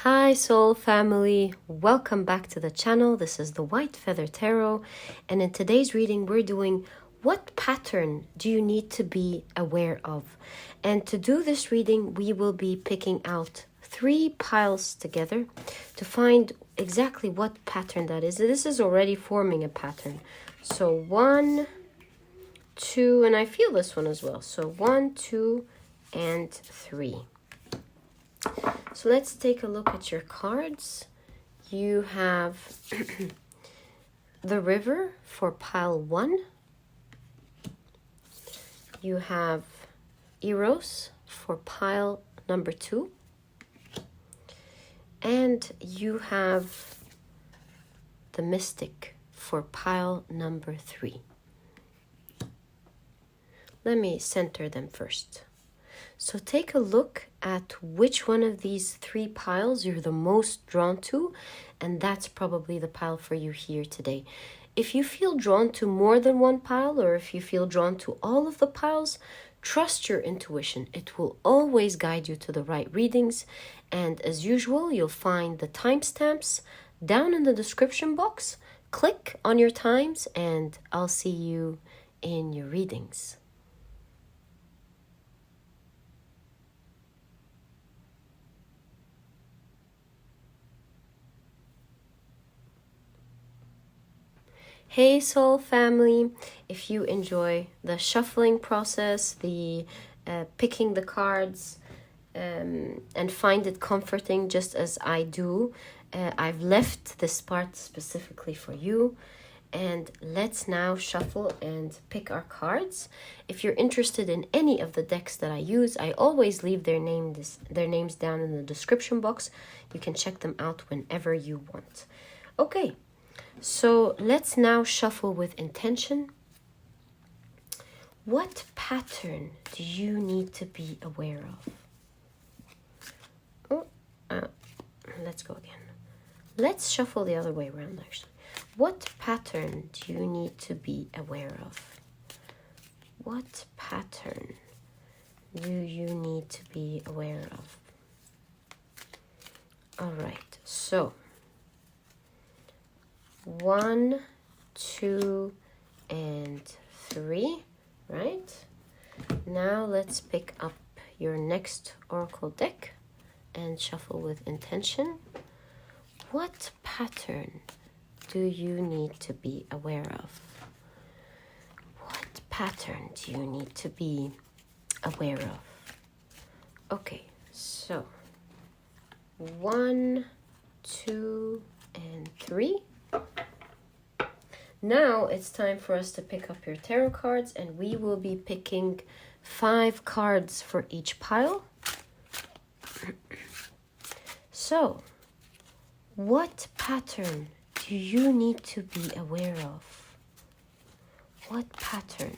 Hi soul family, welcome back to the channel. This is the White Feather Tarot, and in today's reading we're doing what pattern do you need to be aware of. And to do this reading we will be picking out 3 piles together to find exactly what pattern that is. This is already forming a pattern. So 1, 2, and I feel this one as well. So 1, 2, and 3. So let's take a look at your cards. You have the river for pile 1. You have Eros for pile number 2. And you have the mystic for pile number 3. Let me center them first. So take a look at which one of these 3 piles you're the most drawn to, and that's probably the pile for you here today. If you feel drawn to more than one pile, or if you feel drawn to all of the piles, trust your intuition. It will always guide you to the right readings, and as usual, you'll find the timestamps down in the description box. Click on your times, and I'll see you in your readings. Hey soul family, if you enjoy the shuffling process, the picking the cards, and find it comforting just as I do, I've left this part specifically for you. And let's now shuffle and pick our cards. If you're interested in any of the decks that I use, I always leave their names down in the description box. You can check them out whenever you want. Okay. So let's now shuffle with intention. What pattern do you need to be aware of? Let's go again. Let's shuffle the other way around actually. What pattern do you need to be aware of? What pattern do you need to be aware of? All right, so 1, 2, and 3, right? Now let's pick up your next oracle deck and shuffle with intention. What pattern do you need to be aware of? What pattern do you need to be aware of? Okay, so 1, 2, and 3. Now it's time for us to pick up your tarot cards, and we will be picking 5 cards for each pile. So, what pattern do you need to be aware of? What pattern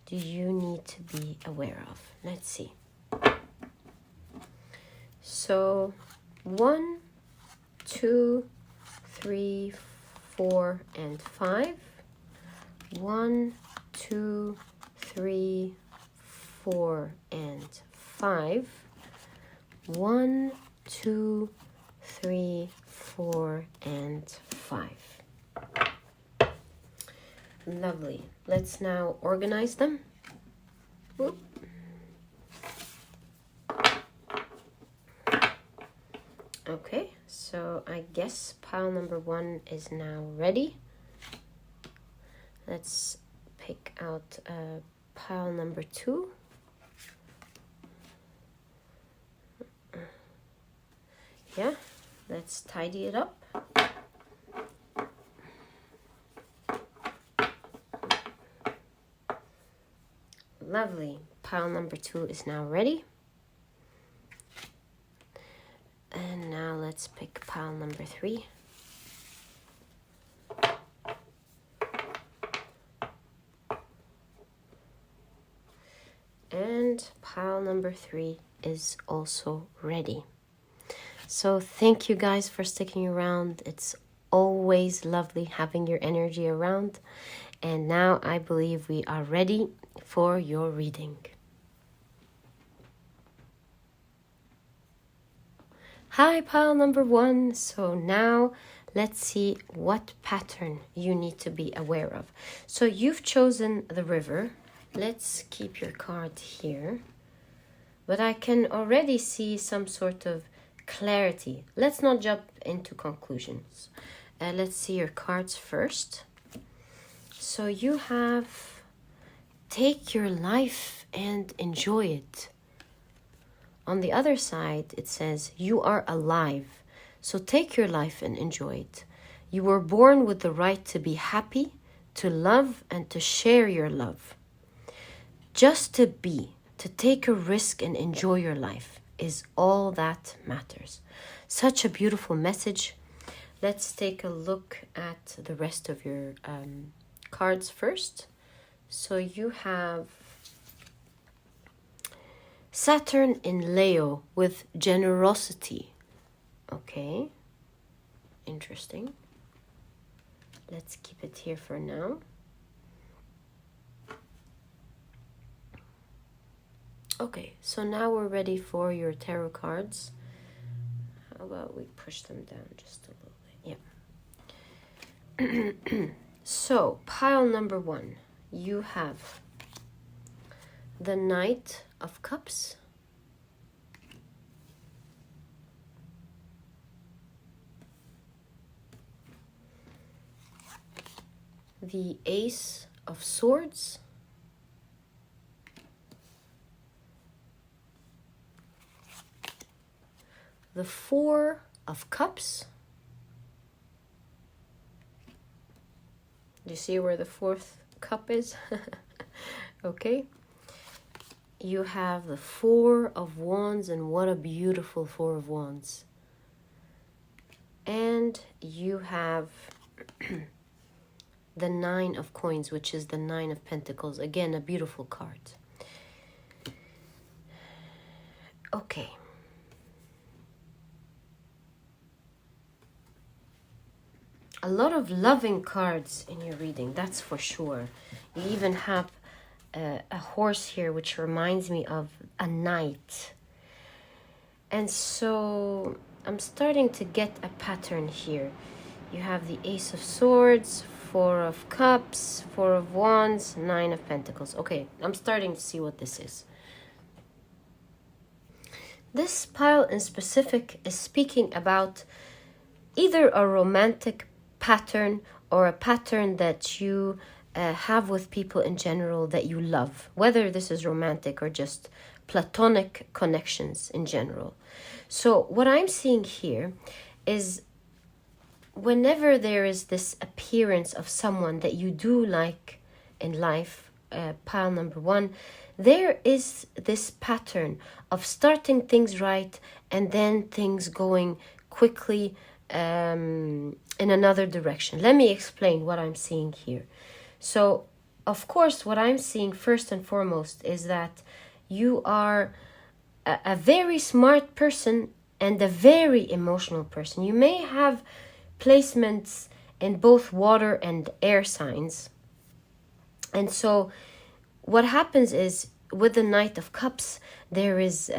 do you need to be aware of? Let's see. So, 1, 2, 3, 4, and 5. 1, 2, 3, 4, and 5. 1, 2, 3, 4, and 5. Lovely. Let's now organize them. Whoop. Okay, so I guess pile number 1 is now ready. Let's pick out pile number 2. Yeah, let's tidy it up. Lovely. Pile number 2 is now ready. And now let's pick pile number 3. And pile number 3 is also ready. So thank you guys for sticking around. It's always lovely having your energy around. And now I believe we are ready for your reading. Hi, pile number 1. So now let's see what pattern you need to be aware of. So you've chosen the river. Let's keep your card here. But I can already see some sort of clarity. Let's not jump into conclusions. Let's see your cards first. So you have take your life and enjoy it. On the other side, it says you are alive. So take your life and enjoy it. You were born with the right to be happy, to love, and to share your love. Just to be, to take a risk and enjoy your life is all that matters. Such a beautiful message. Let's take a look at the rest of your cards first. So you have Saturn in Leo with generosity. Okay, interesting. Let's keep it here for now. Okay, so now we're ready for your tarot cards. How about we push them down just a little bit? Yeah. So, pile number 1, you have the Knight of Cups, the Ace of Swords, the Four of Cups. Do you see where the 4th cup is? Okay. You have the 4 of Wands, and what a beautiful 4 of Wands. And you have the 9 of Coins, which is the 9 of Pentacles. Again, a beautiful card. Okay. A lot of loving cards in your reading, that's for sure. You even have a horse here, which reminds me of a knight. And so I'm starting to get a pattern here. You have the Ace of Swords, 4 of Cups, 4 of Wands, 9 of Pentacles. Okay, I'm starting to see what this is. This pile in specific is speaking about either a romantic pattern or a pattern that you have with people in general that you love, whether this is romantic or just platonic connections in general. So what I'm seeing here is whenever there is this appearance of someone that you do like in life, pile number 1, there is this pattern of starting things right and then things going quickly in another direction. Let me explain what I'm seeing here. So, of course, what I'm seeing first and foremost is that you are a very smart person and a very emotional person. You may have placements in both water and air signs. And so what happens is with the Knight of Cups, there is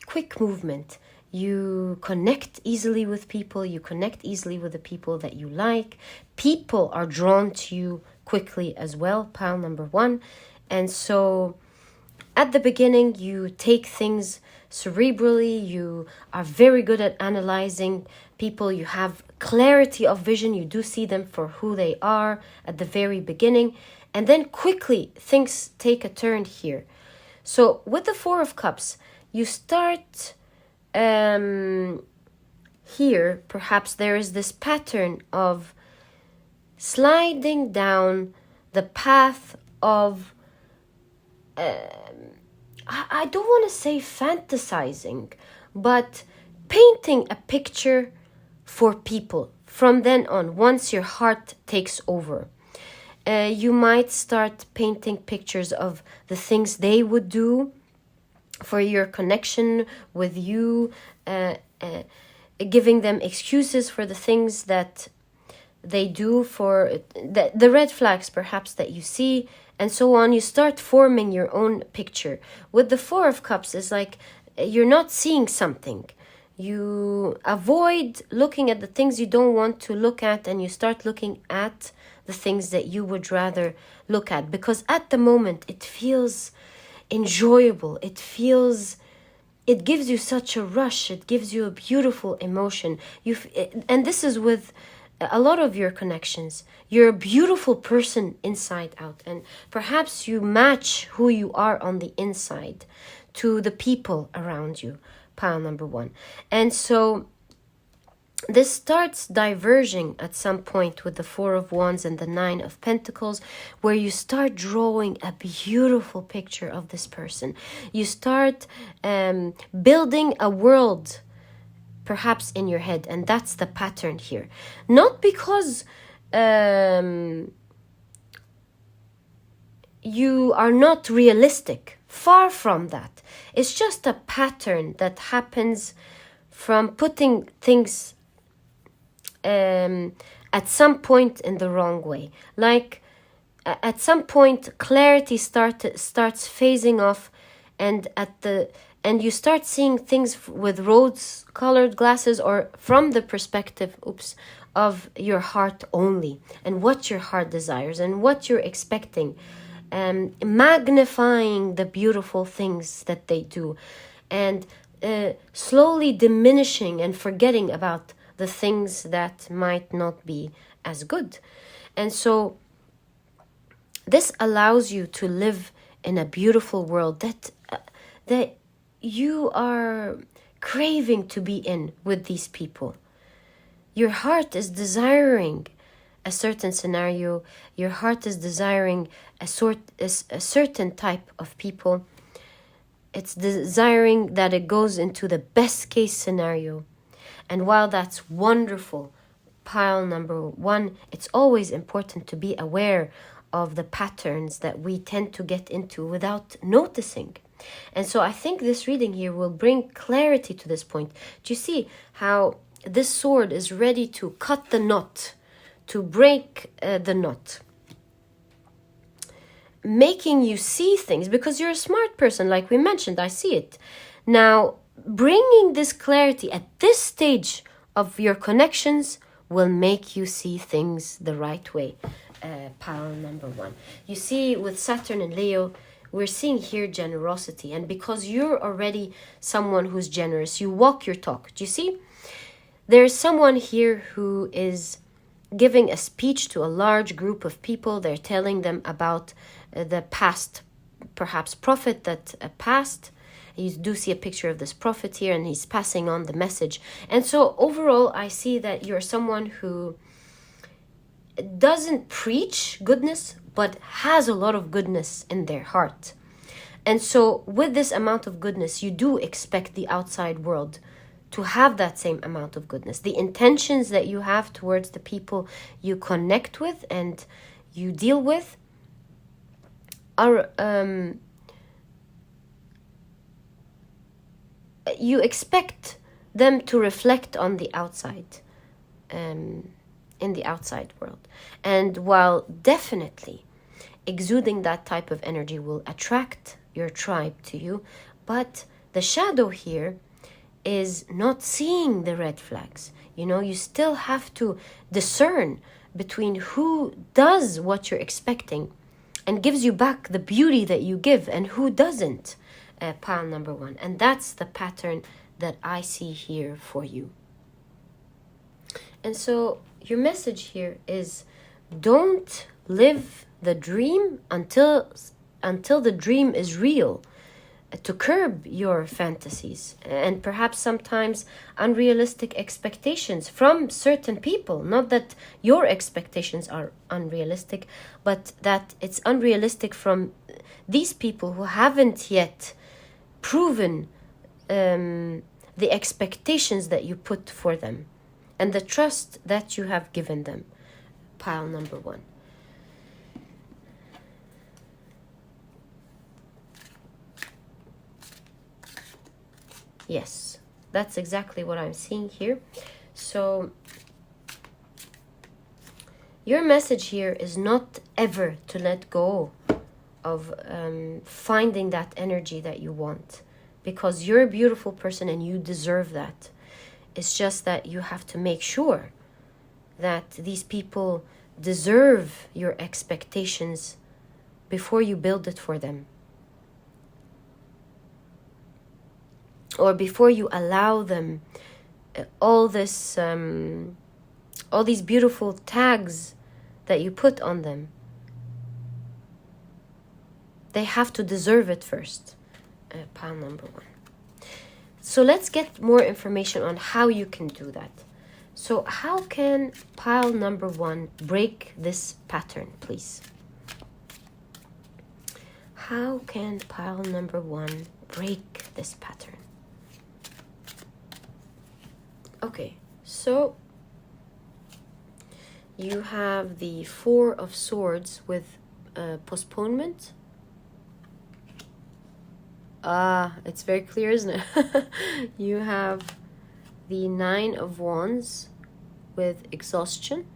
quick movement. You connect easily with people. You connect easily with the people that you like. People are drawn to you quickly as well, pile number 1. And so at the beginning, you take things cerebrally. You are very good at analyzing people. You have clarity of vision. You do see them for who they are at the very beginning. And then quickly, things take a turn here. So with the 4 of Cups, you start... here perhaps there is this pattern of sliding down the path of I don't want to say fantasizing, but painting a picture for people from then on. Once your heart takes over, you might start painting pictures of the things they would do for your connection with you, giving them excuses for the things that they do, for the red flags perhaps that you see, and so on. You start forming your own picture. With the 4 of Cups, it's like you're not seeing something. You avoid looking at the things you don't want to look at, and you start looking at the things that you would rather look at, because at the moment it feels enjoyable. It gives you such a rush. It gives you a beautiful emotion. And this is with a lot of your connections. You're a beautiful person inside out, and perhaps you match who you are on the inside to the people around you. Pile number 1. And so this starts diverging at some point with the 4 of Wands and the 9 of Pentacles, where you start drawing a beautiful picture of this person. You start building a world, perhaps in your head, and that's the pattern here. Not because you are not realistic. Far from that. It's just a pattern that happens from putting things at some point in the wrong way. Like at some point clarity starts phasing off, and you start seeing things with rose-colored glasses, or from the perspective of your heart only, and what your heart desires and what you're expecting. Magnifying the beautiful things that they do, and slowly diminishing and forgetting about the things that might not be as good. And so this allows you to live in a beautiful world that you are craving to be in with these people. Your heart is desiring a certain scenario. Your heart is desiring a certain type of people. It's desiring that it goes into the best case scenario. And while that's wonderful, pile number 1, it's always important to be aware of the patterns that we tend to get into without noticing. And so I think this reading here will bring clarity to this point. Do you see how this sword is ready to cut the knot, to break the knot, making you see things, because you're a smart person, like we mentioned. I see it now. Bringing this clarity at this stage of your connections will make you see things the right way. Pile number 1. You see, with Saturn and Leo, we're seeing here generosity, and because you're already someone who's generous, you walk your talk. Do you see? There's someone here who is giving a speech to a large group of people. They're telling them about the past, perhaps prophet that passed. You do see a picture of this prophet here, and he's passing on the message. And so overall, I see that you're someone who doesn't preach goodness, but has a lot of goodness in their heart. And so with this amount of goodness, you do expect the outside world to have that same amount of goodness. The intentions that you have towards the people you connect with and you deal with are you expect them to reflect on the outside, in the outside world. And while definitely exuding that type of energy will attract your tribe to you, but the shadow here is not seeing the red flags. You know, you still have to discern between who does what you're expecting and gives you back the beauty that you give, and who doesn't. Pile number 1. And that's the pattern that I see here for you. And so your message here is, don't live the dream until the dream is real. To curb your fantasies and perhaps sometimes unrealistic expectations from certain people. Not that your expectations are unrealistic, but that it's unrealistic from these people who haven't yet proven the expectations that you put for them and the trust that you have given them. Pile number 1. Yes, that's exactly what I'm seeing here. So your message here is not ever to let go of finding that energy that you want. because you're a beautiful person and you deserve that. It's just that you have to make sure that these people deserve your expectations before you build it for them. Or before you allow them all these beautiful tags that you put on them. They have to deserve it first. Pile number 1. So let's get more information on how you can do that. So how can pile number 1 break this pattern, please? How can pile number 1 break this pattern? Okay, so you have the 4 of Swords with postponement. It's very clear, isn't it? You have the 9 of Wands with exhaustion.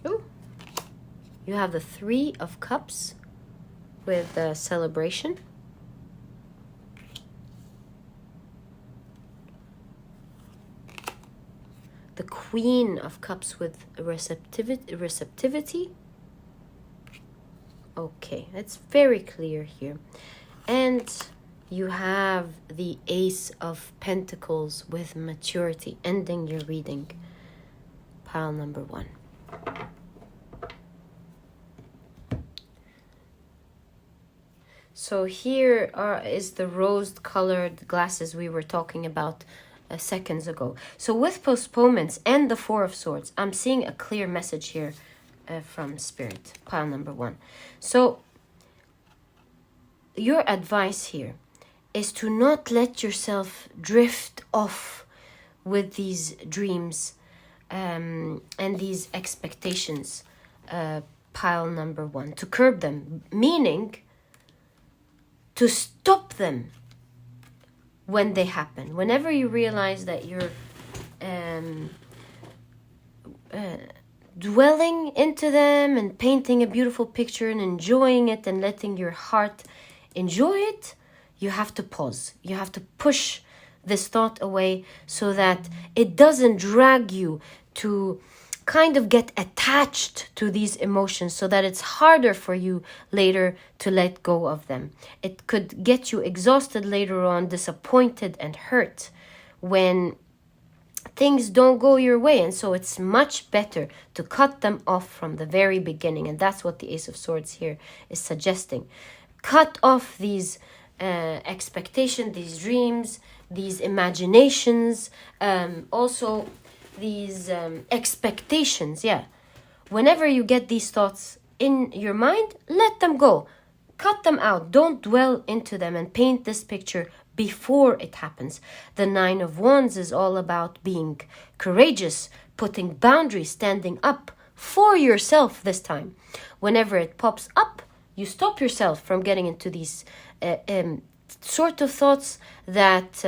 Ooh. You have the 3 of Cups with celebration. The Queen of Cups with receptivity. Okay, that's very clear here. And you have the Ace of Pentacles with maturity, ending your reading. Pile number 1. So here is the rose-colored glasses we were talking about seconds ago. So with postponements and the 4 of Swords, I'm seeing a clear message here from Spirit. Pile number 1. So your advice here is to not let yourself drift off with these dreams and these expectations. Pile number 1. To curb them, meaning to stop them when they happen. Whenever you realize that you're dwelling into them and painting a beautiful picture and enjoying it and letting your heart enjoy it, you have to pause. You have to push this thought away so that it doesn't drag you to kind of get attached to these emotions, so that it's harder for you later to let go of them. It could get you exhausted later on, disappointed and hurt when things don't go your way. And so it's much better to cut them off from the very beginning. And that's what the Ace of Swords here is suggesting. Cut off these expectations, these dreams, these imaginations, also these expectations. Yeah, whenever you get these thoughts in your mind, let them go. Cut them out. Don't dwell into them and paint this picture before it happens. The 9 of Wands is all about being courageous, putting boundaries, standing up for yourself this time. Whenever it pops up, you stop yourself from getting into these sort of thoughts that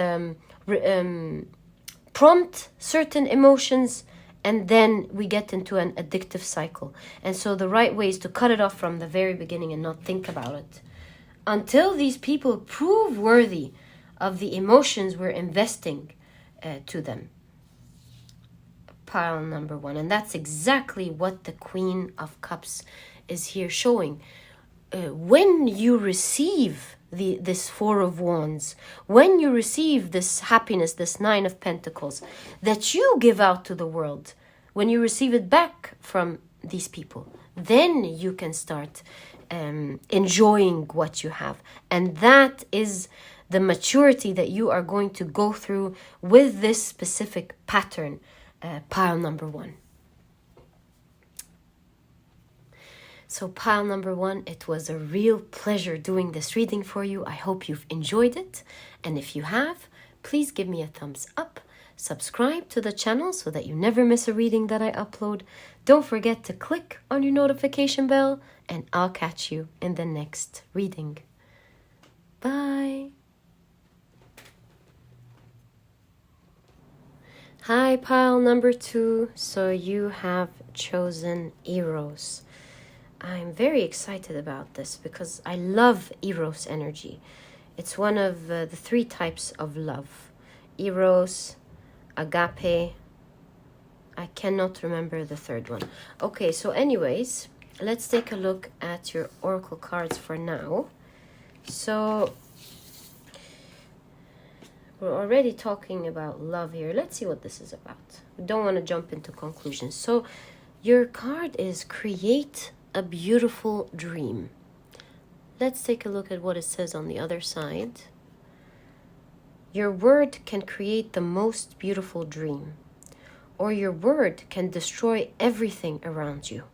prompt certain emotions, and then we get into an addictive cycle. And so the right way is to cut it off from the very beginning and not think about it until these people prove worthy of the emotions we're investing to them. Pile number 1. And that's exactly what the Queen of Cups is here showing. When you receive this 4 of Wands, when you receive this happiness, this 9 of Pentacles that you give out to the world, when you receive it back from these people, then you can start enjoying what you have. And that is the maturity that you are going to go through with this specific pattern, pile number 1. So pile number 1, it was a real pleasure doing this reading for you. I hope you've enjoyed it. And if you have, please give me a thumbs up. Subscribe to the channel so that you never miss a reading that I upload. Don't forget to click on your notification bell, and I'll catch you in the next reading. Bye. Hi, pile number 2. So you have chosen Eros. I'm very excited about this because I love Eros energy. It's one of the three types of love. Eros, agape. I cannot remember the third one. Okay, so anyways, let's take a look at your oracle cards for now. So we're already talking about love here. Let's see what this is about. We don't want to jump into conclusions. So your card is create a beautiful dream. Let's take a look at what it says on the other side. Your word can create the most beautiful dream, or your word can destroy everything around you.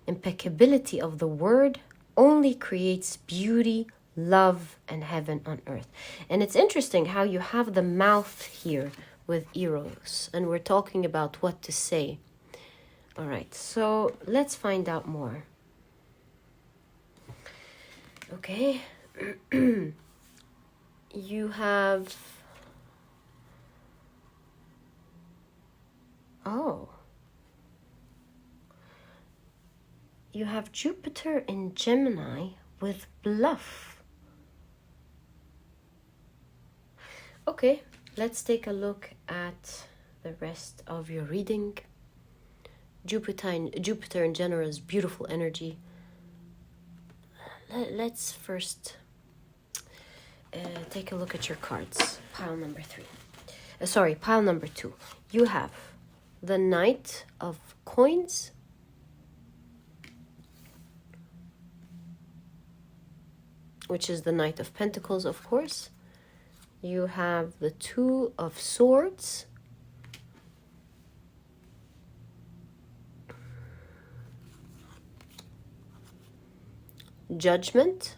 Impeccability of the word only creates beauty, love, and heaven on earth. And it's interesting how you have the mouth here with Eros, and we're talking about what to say. All right, so let's find out more. Okay. You have... Oh. You have Jupiter in Gemini with bluff. Okay, let's take a look at the rest of your reading. Jupiter in general is beautiful energy. Let's first take a look at your cards. Pile number 3. Pile number 2. You have the Knight of Coins, which is the Knight of Pentacles, of course. You have the Two of Swords, Judgment,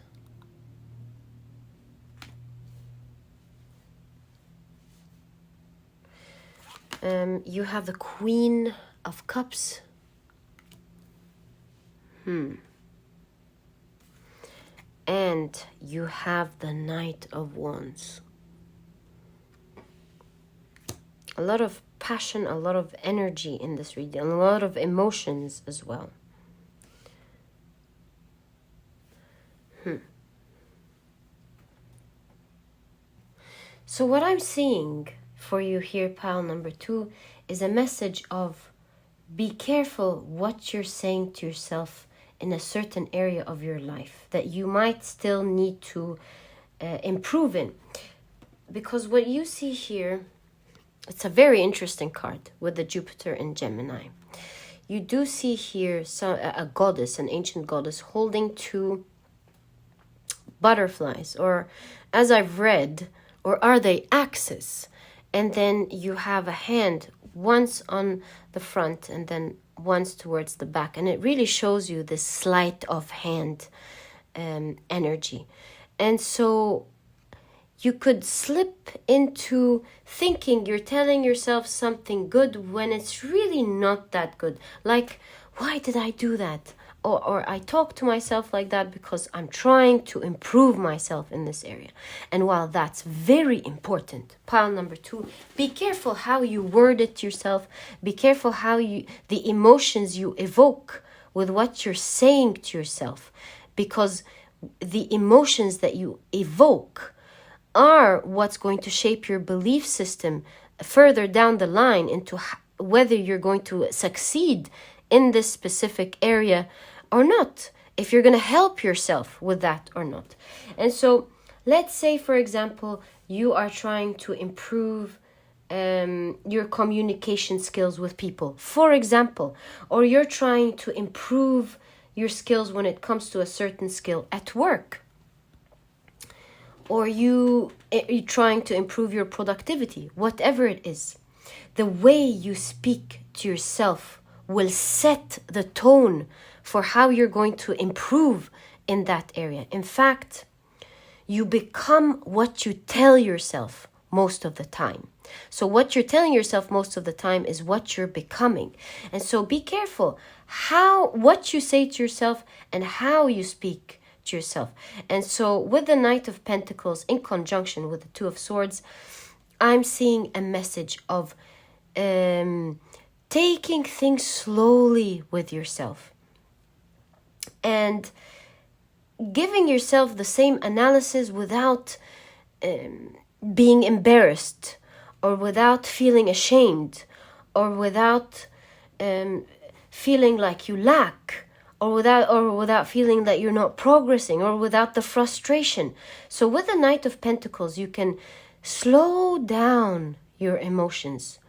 you have the Queen of Cups, and you have the Knight of Wands. A lot of passion, a lot of energy in this reading, a lot of emotions as well. So what I'm seeing for you here, pile number 2, is a message of be careful what you're saying to yourself in a certain area of your life that you might still need to improve in. Because what you see here, it's a very interesting card with the Jupiter in Gemini. You do see here a goddess, an ancient goddess, holding 2 butterflies, or as I've read, or are they axes? And then you have a hand once on the front and then once towards the back. And it really shows you this sleight of hand energy. And so you could slip into thinking you're telling yourself something good when it's really not that good. Like, why did I do that? Or I talk to myself like that because I'm trying to improve myself in this area. And while that's very important, pile number 2, be careful how you word it yourself. Be careful how the emotions you evoke with what you're saying to yourself. Because the emotions that you evoke are what's going to shape your belief system further down the line into whether you're going to succeed in this specific area or not, if you're going to help yourself with that or not. And so let's say, for example, you are trying to improve your communication skills with people, for example, or you're trying to improve your skills when it comes to a certain skill at work, or you're trying to improve your productivity, whatever it is. The way you speak to yourself will set the tone for how you're going to improve in that area. In fact, you become what you tell yourself most of the time. So what you're telling yourself most of the time is what you're becoming. And so be careful what you say to yourself and how you speak to yourself. And so with the Knight of Pentacles in conjunction with the Two of Swords, I'm seeing a message of taking things slowly with yourself. and giving yourself the same analysis without being embarrassed, or without feeling ashamed, or without feeling like you lack, or without feeling that you're not progressing, or without the frustration. So with the Knight of Pentacles, you can slow down your emotions,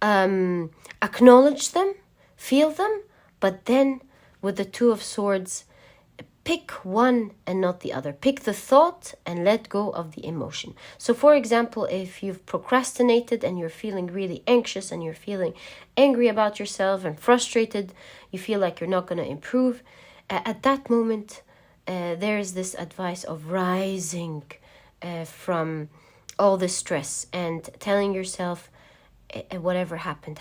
acknowledge them, feel them, but then with the Two of Swords, pick one and not the other. Pick the thought and let go of the emotion. So for example, if you've procrastinated and you're feeling really anxious and you're feeling angry about yourself and frustrated, you feel like you're not going to improve, at that moment, there's this advice of rising from all the stress and telling yourself, whatever happened.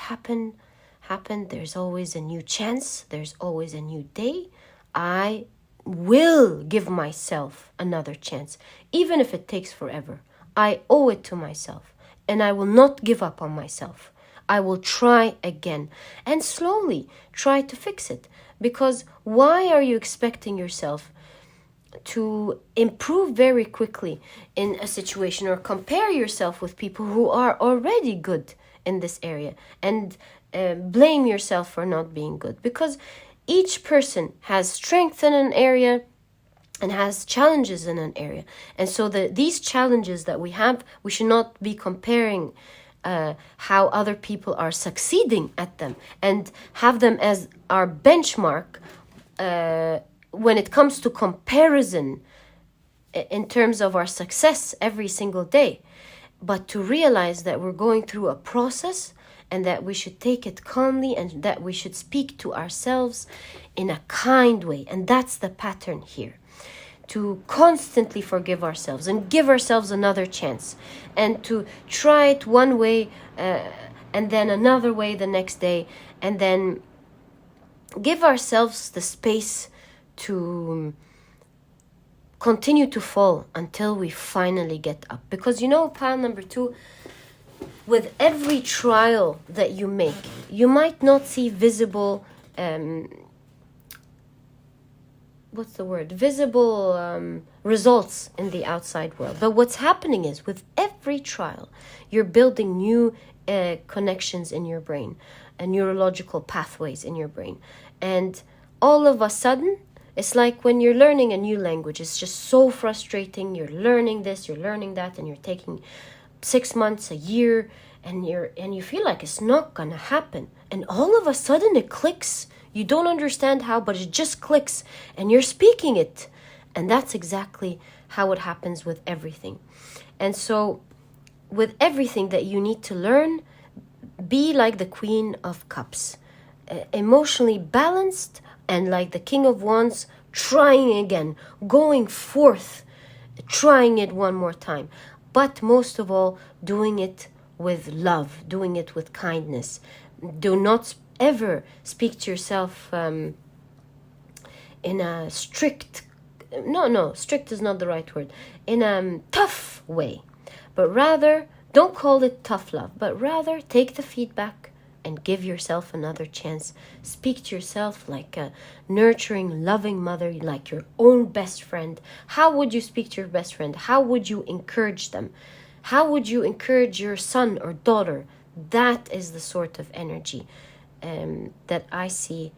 There's always a new chance. There's always a new day. I will give myself another chance, even if it takes forever. I owe it to myself, and I will not give up on myself. I will try again and slowly try to fix it. Because why are you expecting yourself to improve very quickly in a situation, or compare yourself with people who are already good in this area, and blame yourself for not being good? Because each person has strength in an area and has challenges in an area. And so these challenges that we have, we should not be comparing how other people are succeeding at them and have them as our benchmark when it comes to comparison in terms of our success every single day. But to realize that we're going through a process, and that we should take it calmly, and that we should speak to ourselves in a kind way. And that's the pattern here. To constantly forgive ourselves and give ourselves another chance, and to try it one way and then another way the next day, and then give ourselves the space to continue to fall until we finally get up. Because pile number 2, with every trial that you make, you might not see visible, results in the outside world. But what's happening is, with every trial, you're building new connections in your brain, and neurological pathways in your brain. And all of a sudden, it's like when you're learning a new language, it's just so frustrating. You're learning this, you're learning that, and you're taking 6 months, a year, and you feel like it's not gonna happen, and all of a sudden it clicks. You don't understand how, but it just clicks, and you're speaking it. And that's exactly how it happens with everything. And so with everything that you need to learn, be like the Queen of Cups, emotionally balanced, and like the King of Wands, trying again, going forth, trying it one more time. But most of all, doing it with love, doing it with kindness. Do not ever speak to yourself in a strict is not the right word, in a tough way. But rather, don't call it tough love, but rather take the feedback and give yourself another chance. Speak to yourself like a nurturing, loving mother, like your own best friend. How would you speak to your best friend? How would you encourage them? How would you encourage your son or daughter? That is the sort of energy that I see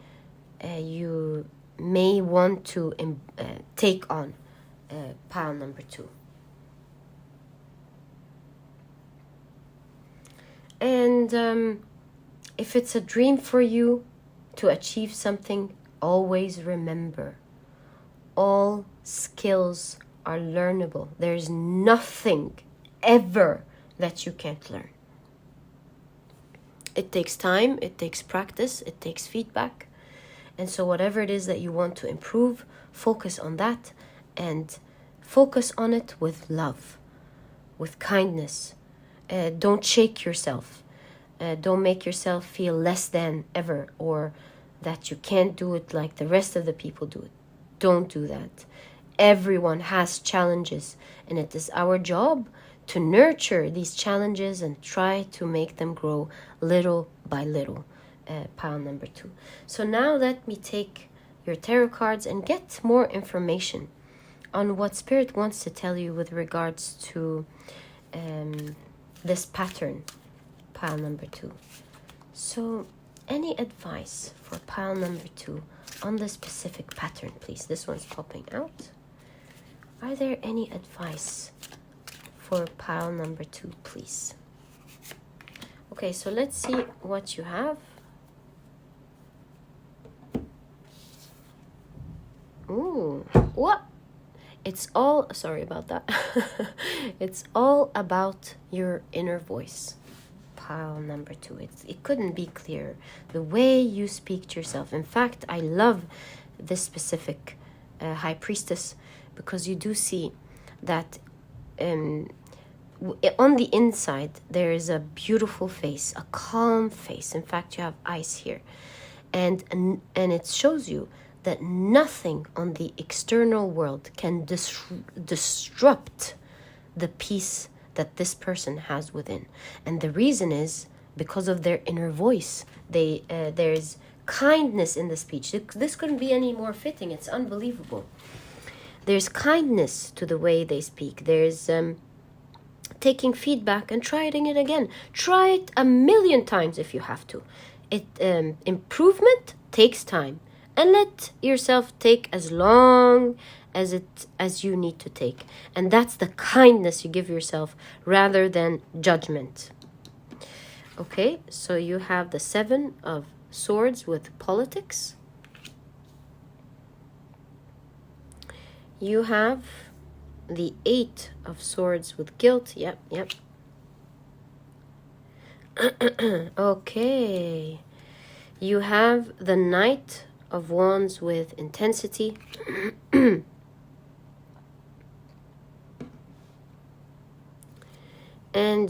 you may want to take on, pile number 2. And if it's a dream for you to achieve something, always remember, all skills are learnable. There's nothing ever that you can't learn. It takes time, it takes practice, it takes feedback. And so whatever it is that you want to improve, focus on that, and focus on it with love, with kindness. Don't shake yourself. Don't make yourself feel less than ever, or that you can't do it like the rest of the people do it. Don't do that. Everyone has challenges, and it is our job to nurture these challenges and try to make them grow little by little. Pile number 2. So now let me take your tarot cards and get more information on what Spirit wants to tell you with regards to this pattern, pile number 2. So, any advice for pile number 2 on the specific pattern, please? This one's popping out. Are there any advice for pile number 2, please? Okay, so let's see what you have. Ooh, what? It's all, sorry about that. It's all about your inner voice. Pile number 2. It couldn't be clearer. The way you speak to yourself. In fact, I love this specific High Priestess, because you do see that on the inside there is a beautiful face, a calm face. In fact, you have eyes here, and it shows you that nothing on the external world can disrupt the peace that this person has within. And the reason is because of their inner voice. There's kindness in the speech. This couldn't be any more fitting. It's unbelievable. There's kindness to the way they speak. There's taking feedback and trying it again. Try it 1,000,000 times if you have to. Improvement takes time. And let yourself take as long as you need to take. And that's the kindness you give yourself rather than judgment. Okay, so you have the 7 of Swords with politics. You have the 8 of Swords with guilt. Yep. Okay. You have the Knight of Wands with intensity. And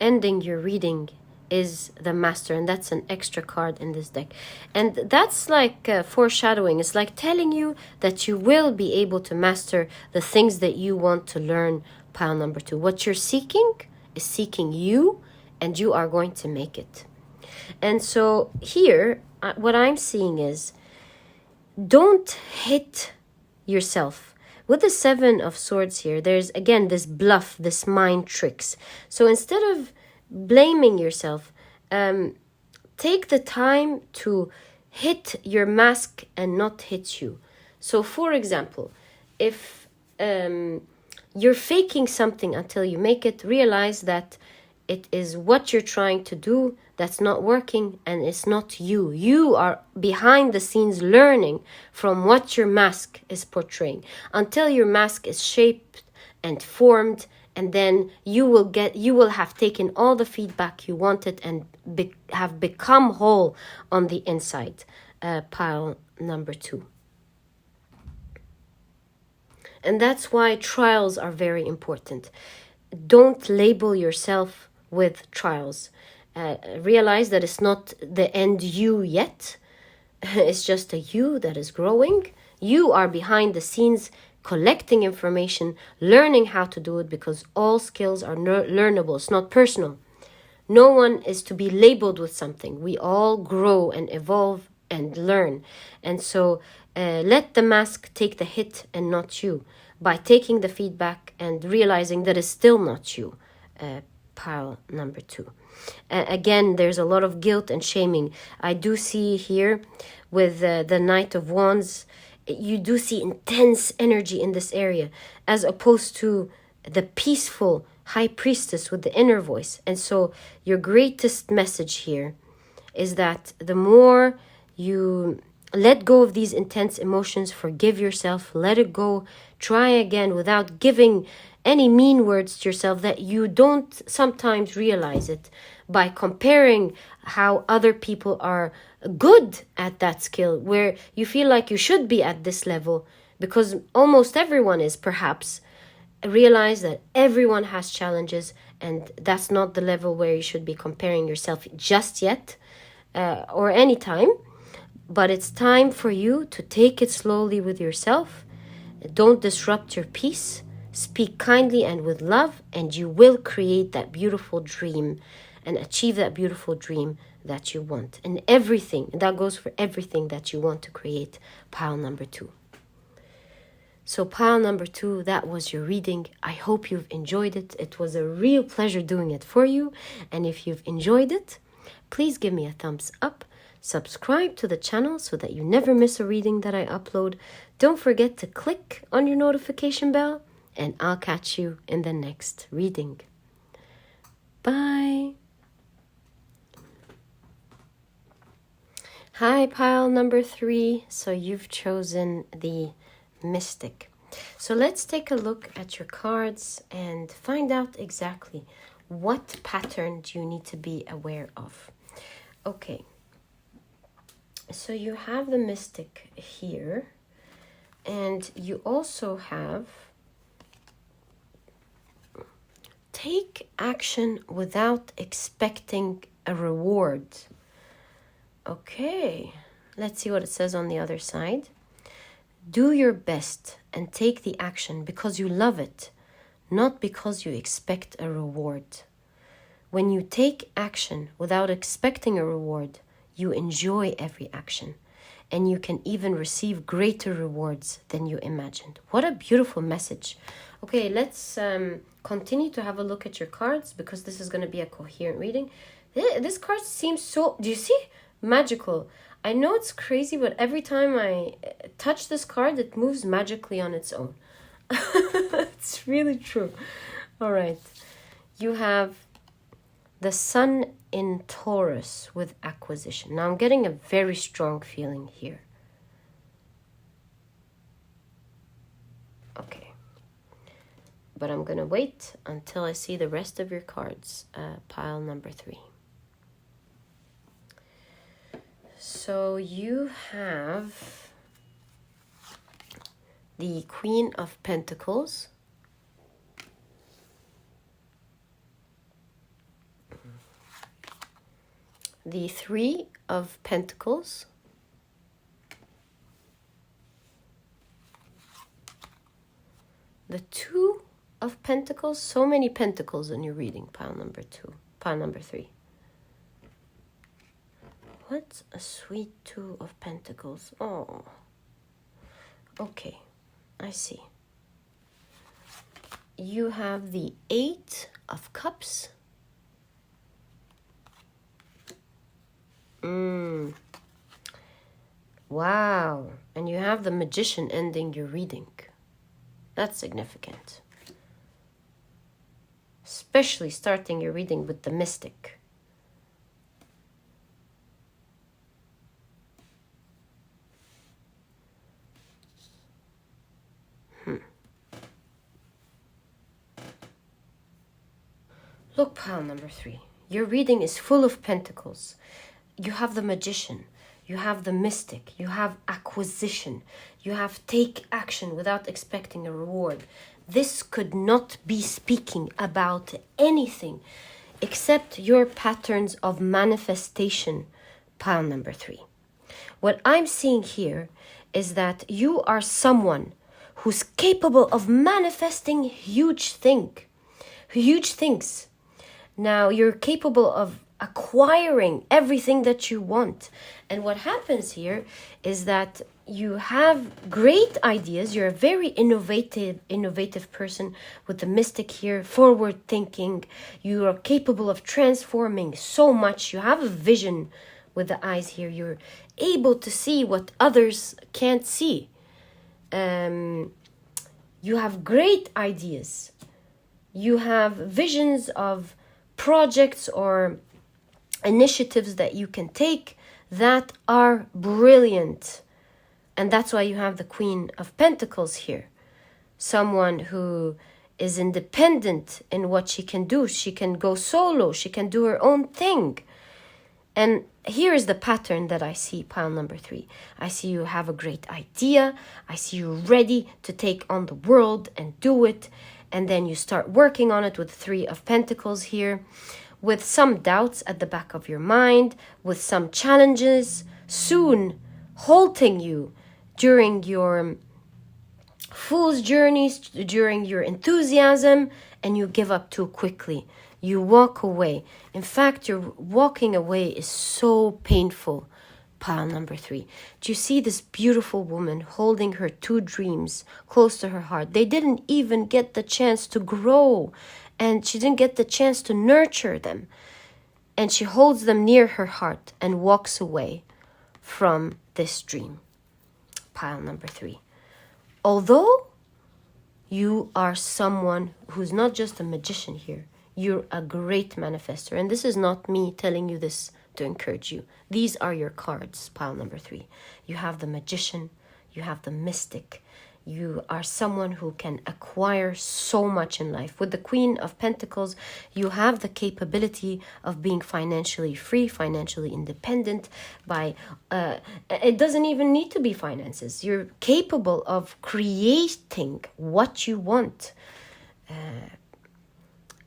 ending your reading is the Master, and that's an extra card in this deck. And that's like foreshadowing. It's like telling you that you will be able to master the things that you want to learn, pile number 2. What you're seeking is seeking you, and you are going to make it. And so here, what I'm seeing is, don't hit yourself. With the 7 of Swords here, there's again this bluff, this mind tricks. So instead of blaming yourself, take the time to hit your mask and not hit you. So for example, if you're faking something until you make it, realize that it is what you're trying to do that's not working, and it's not you. You are behind the scenes learning from what your mask is portraying until your mask is shaped and formed, and then you will have taken all the feedback you wanted and have become whole on the inside. Pile number 2. And that's why trials are very important. Don't label yourself with trials. Realize that it's not the end you yet. It's just a you that is growing. You are behind the scenes collecting information, learning how to do it, because all skills are learnable. It's not personal. No one is to be labeled with something. We all grow and evolve and learn. And so let the mask take the hit and not you, by taking the feedback and realizing that it's still not you. Pile number 2. Again, there's a lot of guilt and shaming. I do see here with the Knight of Wands, you do see intense energy in this area, as opposed to the peaceful High Priestess with the inner voice. And so your greatest message here is that the more you let go of these intense emotions, forgive yourself, let it go, try again without giving any mean words to yourself that you don't sometimes realize it, by comparing how other people are good at that skill, where you feel like you should be at this level because almost everyone is. Perhaps realize that everyone has challenges, and that's not the level where you should be comparing yourself just yet, or any time. But it's time for you to take it slowly with yourself. Don't disrupt your peace. Speak kindly and with love, and you will create that beautiful dream and achieve that beautiful dream that you want. And everything, that goes for everything that you want to create, pile number 2. So pile number 2, that was your reading. I hope you've enjoyed it. It was a real pleasure doing it for you. And if you've enjoyed it, please give me a thumbs up. Subscribe to the channel so that you never miss a reading that I upload. Don't forget to click on your notification bell, and I'll catch you in the next reading. Bye. Hi, pile number 3. So you've chosen the Mystic. So let's take a look at your cards and find out exactly what pattern do you need to be aware of. Okay. So you have the Mystic here, and you also have take action without expecting a reward. Okay, let's see what it says on the other side. Do your best and take the action because you love it, not because you expect a reward. When you take action without expecting a reward, you enjoy every action, and you can even receive greater rewards than you imagined. What a beautiful message. Okay, let's continue to have a look at your cards, because this is going to be a coherent reading. This card seems so, do you see? Magical. I know it's crazy, but every time I touch this card, it moves magically on its own. It's really true. All right. You have the Sun in Taurus with acquisition. Now I'm getting a very strong feeling here. Okay. But I'm going to wait until I see the rest of your cards. Pile number 3. So you have the Queen of Pentacles, the 3 of Pentacles, the 2 of Pentacles. So many pentacles in your reading, pile number 2, pile number 3. What a sweet 2 of Pentacles. Oh, okay, I see. You have the 8 of Cups. Wow. And you have the Magician ending your reading. That's significant. Especially starting your reading with the Mystic. Look, pile number 3. Your reading is full of pentacles. You have the Magician. You have the Mystic. You have acquisition. You have take action without expecting a reward. This could not be speaking about anything except your patterns of manifestation, pile number 3. What I'm seeing here is that you are someone who's capable of manifesting huge things. Now, you're capable of acquiring everything that you want. And what happens here is that you have great ideas. You're a very innovative person with the Mystic here, forward thinking. You are capable of transforming so much. You have a vision with the eyes here. You're able to see what others can't see. You have great ideas. You have visions of projects or initiatives that you can take that are brilliant. And that's why you have the Queen of Pentacles here. Someone who is independent in what she can do. She can go solo. She can do her own thing. And here is the pattern that I see, pile number 3. I see you have a great idea. I see you ready to take on the world and do it. And then you start working on it with 3 of Pentacles here, with some doubts at the back of your mind, with some challenges soon halting you during your fool's journeys, during your enthusiasm, and you give up too quickly You walk away. In fact, your walking away is so painful. Pile number 3. Do you see this beautiful woman holding her 2 dreams close to her heart? They didn't even get the chance to grow, and she didn't get the chance to nurture them. And she holds them near her heart and walks away from this dream. Pile number 3. Although you are someone who's not just a magician here, you're a great manifester. And this is not me telling you this to encourage you. These are your cards, pile number 3. You have the magician, you have the mystic. You are someone who can acquire so much in life. With the Queen of Pentacles, you have the capability of being financially free, financially independent. It doesn't even need to be finances. You're capable of creating what you want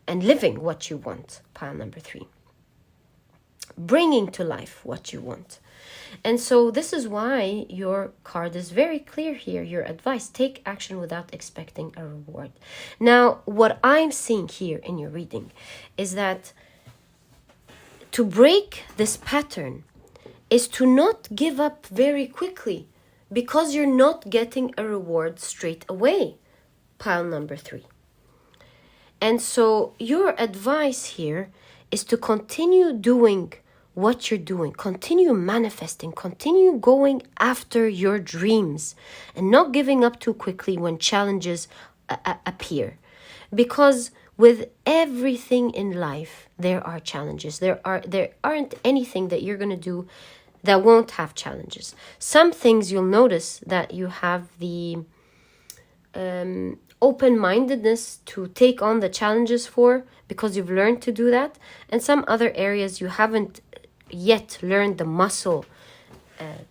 and living what you want, pile number 3. Bringing to life what you want. And so this is why your card is very clear here. Your advice: take action without expecting a reward. Now, what I'm seeing here in your reading is that to break this pattern is to not give up very quickly, because you're not getting a reward straight away, pile number 3. And so your advice here is to continue doing what you're doing, continue manifesting, continue going after your dreams, and not giving up too quickly when challenges appear. Because with everything in life, there are challenges. There aren't anything that you're going to do that won't have challenges. Some things you'll notice that you have the open-mindedness to take on the challenges for, because you've learned to do that. And some other areas you haven't yet learned the muscle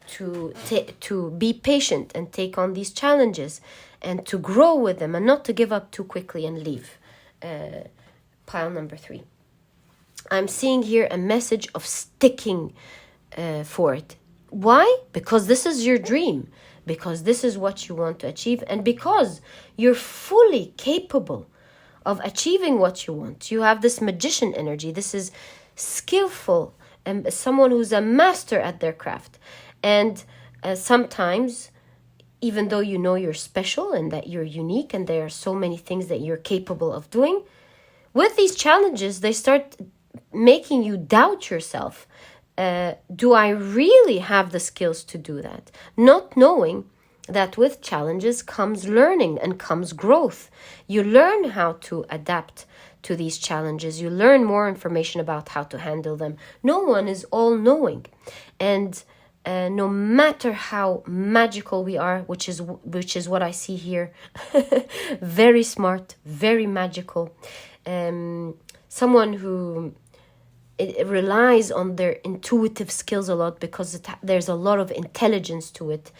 to be patient and take on these challenges and to grow with them, and not to give up too quickly and leave. Pile number 3. I'm seeing here a message of sticking for it. Why? Because this is your dream, because this is what you want to achieve, and because you're fully capable of achieving what you want. You have this magician energy. This is skillful and someone who's a master at their craft. And sometimes, even though you know you're special and that you're unique and there are so many things that you're capable of doing, with these challenges, they start making you doubt yourself. Do I really have the skills to do that? Not knowing that with challenges comes learning and comes growth. You learn how to adapt to these challenges. You learn more information about how to handle them. No one is all-knowing. And no matter how magical we are, which is what I see here, very smart, very magical, someone who it relies on their intuitive skills a lot, because there's a lot of intelligence to it.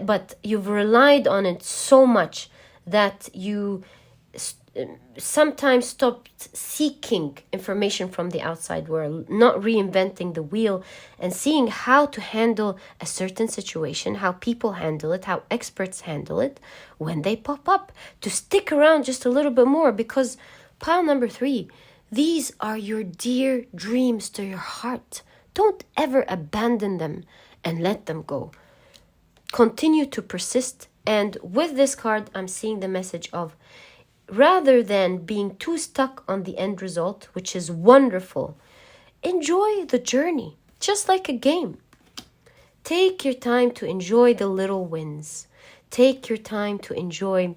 But you've relied on it so much that you sometimes stopped seeking information from the outside world, not reinventing the wheel, and seeing how to handle a certain situation, how people handle it, how experts handle it when they pop up, to stick around just a little bit more. Because pile number 3, these are your dear dreams to your heart. Don't ever abandon them and let them go. Continue to persist. And with this card, I'm seeing the message of, rather than being too stuck on the end result, which is wonderful, enjoy the journey, just like a game. Take your time to enjoy the little wins. Take your time to enjoy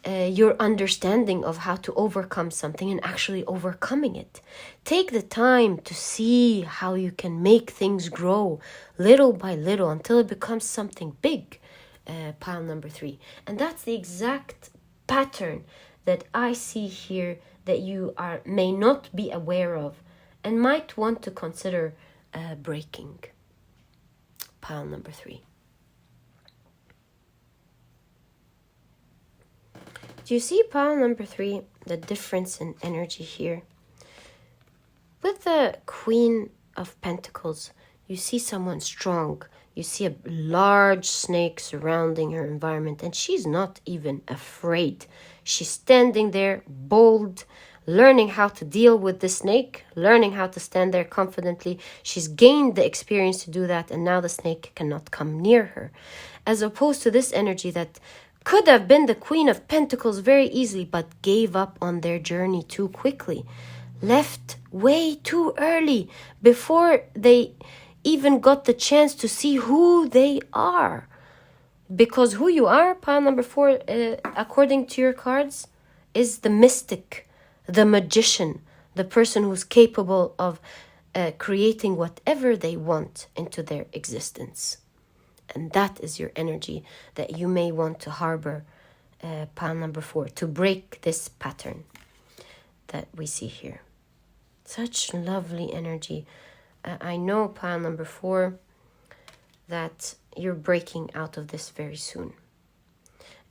your understanding of how to overcome something and actually overcoming it. Take the time to see how you can make things grow little by little until it becomes something big, pile number 3. And that's the exact pattern that I see here that you may not be aware of and might want to consider breaking. Pile number 3. Do you see, pile number 3, the difference in energy here? With the Queen of Pentacles, you see someone strong. You see a large snake surrounding her environment, and she's not even afraid. She's standing there, bold, learning how to deal with the snake, learning how to stand there confidently. She's gained the experience to do that, and now the snake cannot come near her. As opposed to this energy that could have been the Queen of Pentacles very easily, but gave up on their journey too quickly. Left way too early, before they even got the chance to see who they are. Because who you are, pile number 4, according to your cards, is the mystic, the magician, the person who's capable of creating whatever they want into their existence. And that is your energy that you may want to harbor, pile number 4, to break this pattern that we see here. Such lovely energy. I know, pile number 4, that you're breaking out of this very soon.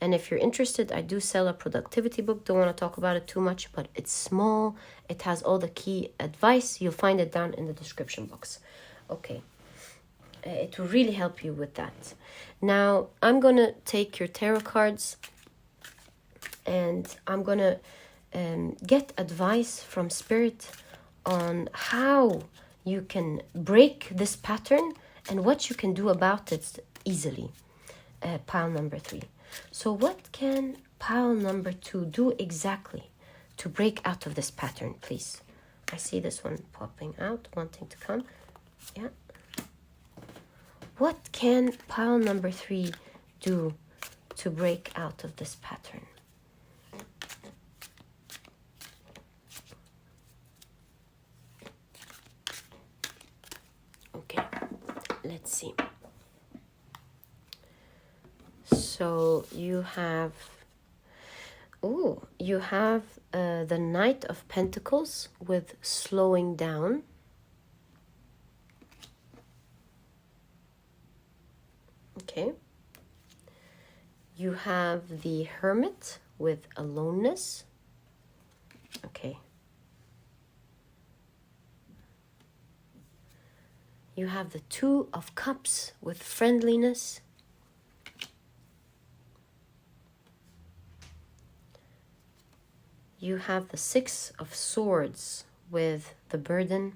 And if you're interested, I do sell a productivity book. Don't want to talk about it too much, but it's small. It has all the key advice. You'll find it down in the description box. Okay. It will really help you with that. Now, I'm going to take your tarot cards and I'm going to get advice from Spirit on how you can break this pattern and what you can do about it easily. Pile number 3. So what can pile number 2 do exactly to break out of this pattern, please? I see this one popping out, wanting to come. Yeah. What can pile number 3 do to break out of this pattern? Okay, let's see. So you have, the Knight of Pentacles with slowing down. Okay. You have the Hermit with aloneness. Okay. You have the Two of Cups with friendliness. You have the Six of Swords with the burden.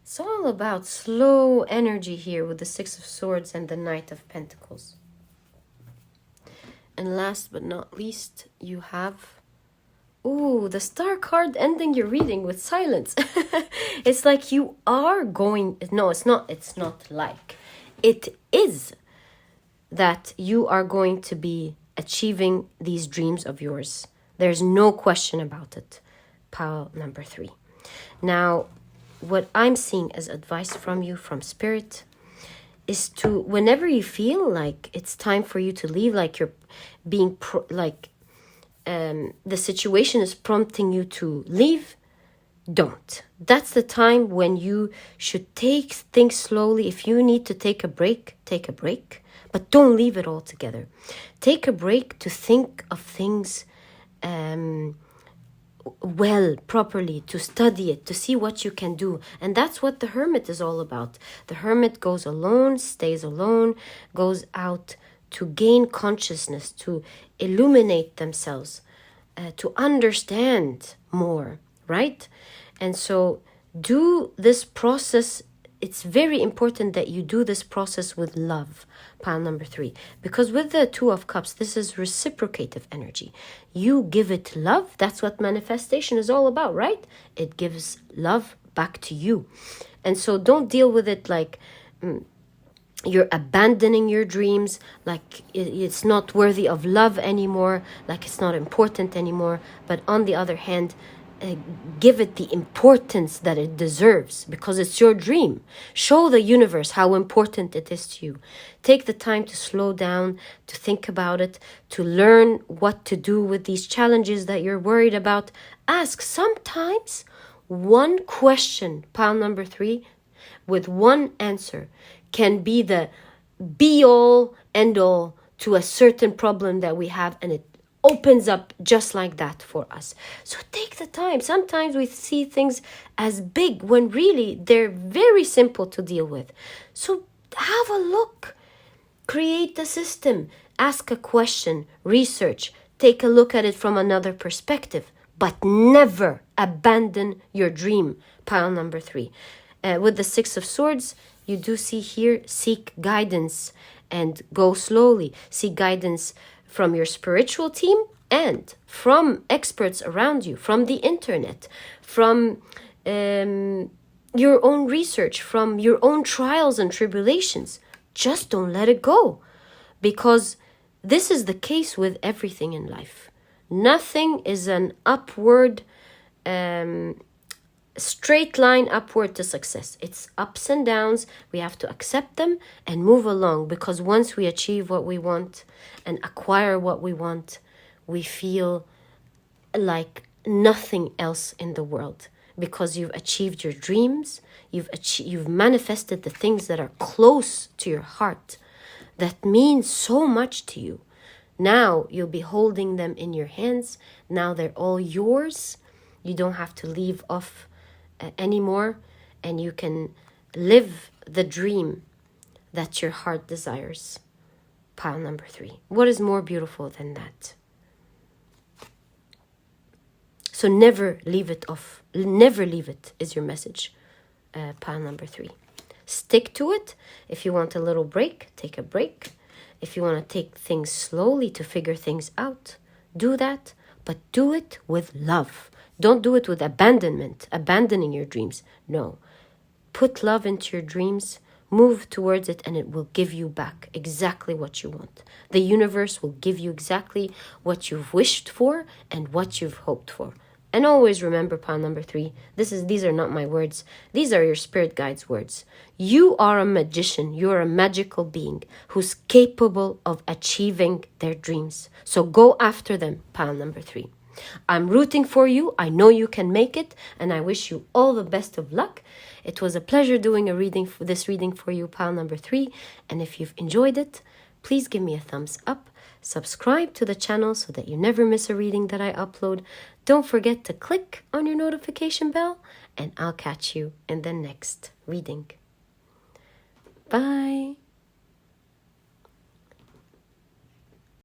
It's all about slow energy here with the Six of Swords and the Knight of Pentacles. And last but not least, you have, the Star card ending your reading with silence. It's like you are going, no, it's not like. It is that you are going to be achieving these dreams of yours. There's no question about it. Pile number 3. Now, what I'm seeing as advice from you, from Spirit, is to, whenever you feel like it's time for you to leave, like you're being, the situation is prompting you to leave, don't. That's the time when you should take things slowly. If you need to take a break, take a break. But don't leave it all together. Take a break to think of things well, properly, to study it, to see what you can do. And that's what the Hermit is all about. The Hermit goes alone, stays alone, goes out to gain consciousness, to illuminate themselves, to understand more, right? And so do this process. It's very important that you do this process with love, pile number 3. Because with the Two of Cups, this is reciprocative energy. You give it love. That's what manifestation is all about, right? It gives love back to you. And so don't deal with it like you're abandoning your dreams, like it's not worthy of love anymore, like it's not important anymore. But on the other hand, give it the importance that it deserves, because it's your dream. Show the universe how important it is to you. Take the time to slow down, to think about it, to learn what to do with these challenges that you're worried about. Ask sometimes one question, pile number 3, with one answer can be the be-all, end-all to a certain problem that we have, and it opens up just like that for us. So take the time. Sometimes we see things as big when really they're very simple to deal with. So have a look. Create a system. Ask a question. Research. take a look at it from another perspective, but never abandon your dream. Pile number 3. With the 6 of Swords, you do see here, seek guidance and go slowly. Seek guidance from your spiritual team and from experts around you, from the internet, from your own research, from your own trials and tribulations. Just don't let it go, because this is the case with everything in life. Nothing is an upward, straight line upward to success. It's ups and downs. We have to accept them and move along, because once we achieve what we want and acquire what we want, we feel like nothing else in the world, because you've achieved your dreams, you've manifested the things that are close to your heart, that means so much to you. Now you'll be holding them in your hands. Now they're all yours. You don't have to leave off anymore, and you can live the dream that your heart desires. Pile number 3. What is more beautiful than that? So never leave it off. Never leave it is your message. Pile number 3. Stick to it. If you want a little break, take a break. If you want to take things slowly to figure things out, do that. But do it with love. Don't do it with abandonment, abandoning your dreams. No. Put love into your dreams. Move towards it, and it will give you back exactly what you want. The universe will give you exactly what you've wished for and what you've hoped for. And always remember, pile number 3, these are not my words. These are your spirit guide's words. You are a magician. You are a magical being who's capable of achieving their dreams. So go after them, pile number 3. I'm rooting for you. I know you can make it, and I wish you all the best of luck. It was a pleasure doing this reading for you, pile number 3. And if you've enjoyed it, please give me a thumbs up. Subscribe to the channel so that you never miss a reading that I upload. Don't forget to click on your notification bell, and I'll catch you in the next reading. Bye.